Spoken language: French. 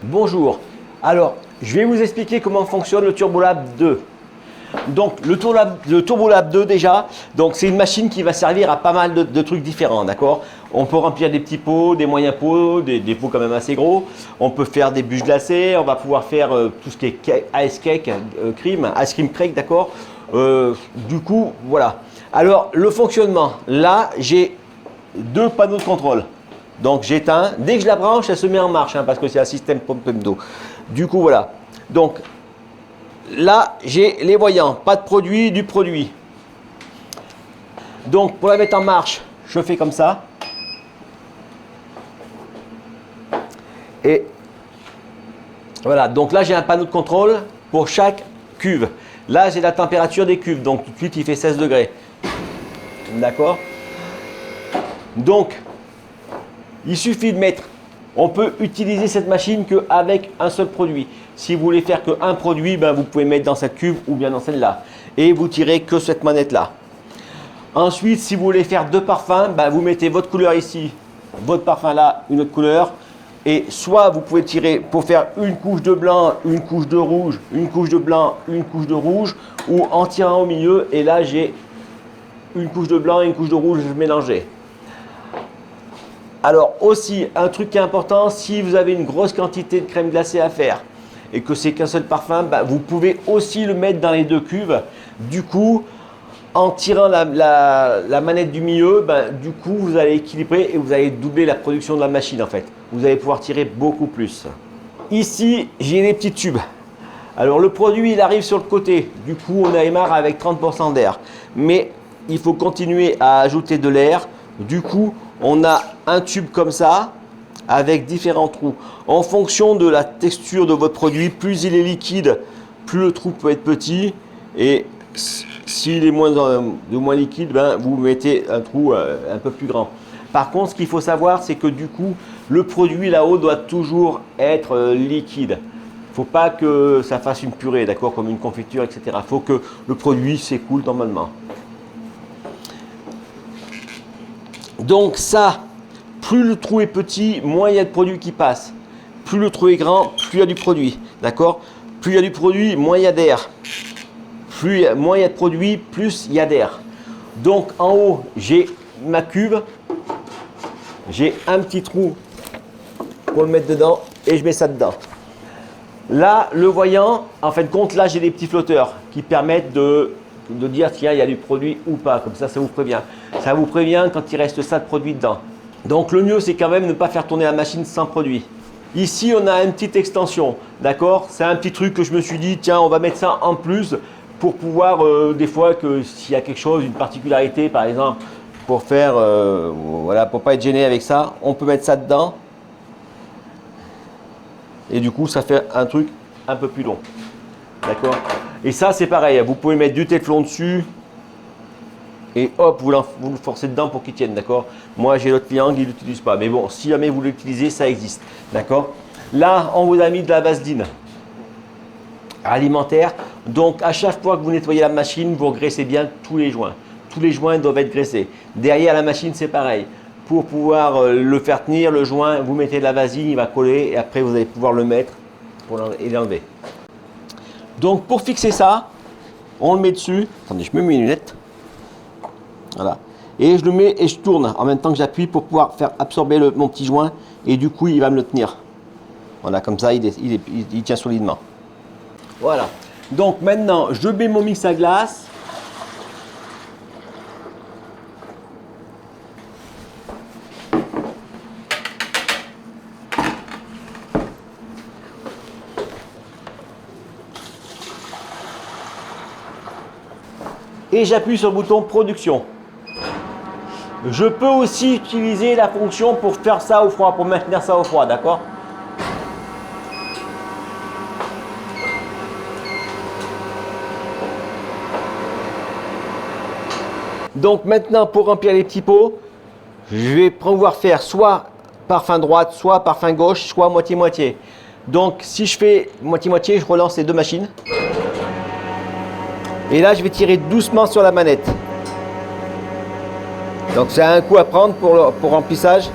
Bonjour. Alors, je vais vous expliquer comment fonctionne le Turbolab 2. Donc, le Turbolab 2 déjà, donc c'est une machine qui va servir à pas mal de trucs différents, d'accord? On peut remplir des petits pots, des moyens pots, des pots quand même assez gros. On peut faire des bûches glacées, on va pouvoir faire tout ce qui est ice cake, ice cream cake, d'accord? Du coup, voilà. Alors, le fonctionnement, là, j'ai deux panneaux de contrôle. Donc j'éteins, dès que je la branche, elle se met en marche, parce que c'est un système pompe d'eau. Du coup, voilà. Donc là, j'ai les voyants, pas de produit, du produit. Donc pour la mettre en marche, je fais comme ça. Et voilà, donc là j'ai un panneau de contrôle pour chaque cuve. Là j'ai la température des cuves, donc tout de suite il fait 16 degrés. D'accord? Donc, il suffit de mettre, on peut utiliser cette machine qu'avec un seul produit. Si vous voulez faire qu'un produit, vous pouvez mettre dans cette cuve ou bien dans celle-là. Et vous tirez que cette manette-là. Ensuite, si vous voulez faire deux parfums, vous mettez votre couleur ici, votre parfum là, une autre couleur. Et soit vous pouvez tirer pour faire une couche de blanc, une couche de rouge, une couche de blanc, une couche de rouge, ou en tirant au milieu. Et là, j'ai une couche de blanc et une couche de rouge mélangées. Alors aussi, un truc qui est important, si vous avez une grosse quantité de crème glacée à faire et que c'est qu'un seul parfum, vous pouvez aussi le mettre dans les deux cuves. Du coup, en tirant la manette du milieu, du coup, vous allez équilibrer et vous allez doubler la production de la machine en fait. Vous allez pouvoir tirer beaucoup plus. Ici, j'ai les petits tubes. Alors le produit, il arrive sur le côté. Du coup, on a démarre avec 30% d'air. Mais il faut continuer à ajouter de l'air. Du coup, on a un tube comme ça avec différents trous. En fonction de la texture de votre produit, plus il est liquide, plus le trou peut être petit. Et s'il est moins liquide, vous mettez un trou un peu plus grand. Par contre, ce qu'il faut savoir, c'est que du coup, le produit là-haut doit toujours être liquide. Il ne faut pas que ça fasse une purée, d'accord, comme une confiture, etc. Il faut que le produit s'écoule normalement. Donc ça, plus le trou est petit, moins il y a de produit qui passe. Plus le trou est grand, plus il y a du produit. D'accord? Plus il y a du produit, moins il y a d'air. Moins il y a de produit, plus il y a d'air. Donc en haut, j'ai ma cuve. J'ai un petit trou pour le mettre dedans et je mets ça dedans. Là, le voyant, en fin de compte, là j'ai des petits flotteurs qui permettent de dire tiens, il y a du produit ou pas. Comme ça vous prévient. Ça vous prévient quand il reste ça de produit dedans. Donc le mieux, c'est quand même ne pas faire tourner la machine sans produit. Ici, on a une petite extension, d'accord? C'est un petit truc que je me suis dit, tiens, on va mettre ça en plus pour pouvoir, des fois, que s'il y a quelque chose, une particularité, par exemple, pour faire, voilà, pour pas être gêné avec ça, on peut mettre ça dedans. Et du coup, ça fait un truc un peu plus long, d'accord? Et ça, c'est pareil, vous pouvez mettre du téflon dessus. Et hop, vous le forcez dedans pour qu'il tienne, d'accord? Moi, j'ai l'autre client qui ne l'utilise pas. Mais bon, si jamais vous l'utilisez, ça existe, d'accord? Là, on vous a mis de la vaseline alimentaire. Donc, à chaque fois que vous nettoyez la machine, vous graissez bien tous les joints. Tous les joints doivent être graissés. Derrière la machine, c'est pareil. Pour pouvoir le faire tenir, le joint, vous mettez de la vaseline, il va coller. Et après, vous allez pouvoir le mettre et l'enlever. Donc, pour fixer ça, on le met dessus. Attendez, je me mets mes lunettes. Voilà. Et je le mets et je tourne en même temps que j'appuie pour pouvoir faire absorber mon petit joint et du coup il va me le tenir. Voilà, comme ça il tient solidement. Voilà. Donc maintenant je mets mon mix à glace. Et j'appuie sur le bouton production. Je peux aussi utiliser la fonction pour faire ça au froid, pour maintenir ça au froid, d'accord? Donc maintenant, pour remplir les petits pots, je vais pouvoir faire soit parfum droite, soit parfum gauche, soit moitié-moitié. Donc si je fais moitié-moitié, je relance les deux machines. Et là, je vais tirer doucement sur la manette. Donc c'est un coup à prendre pour remplissage.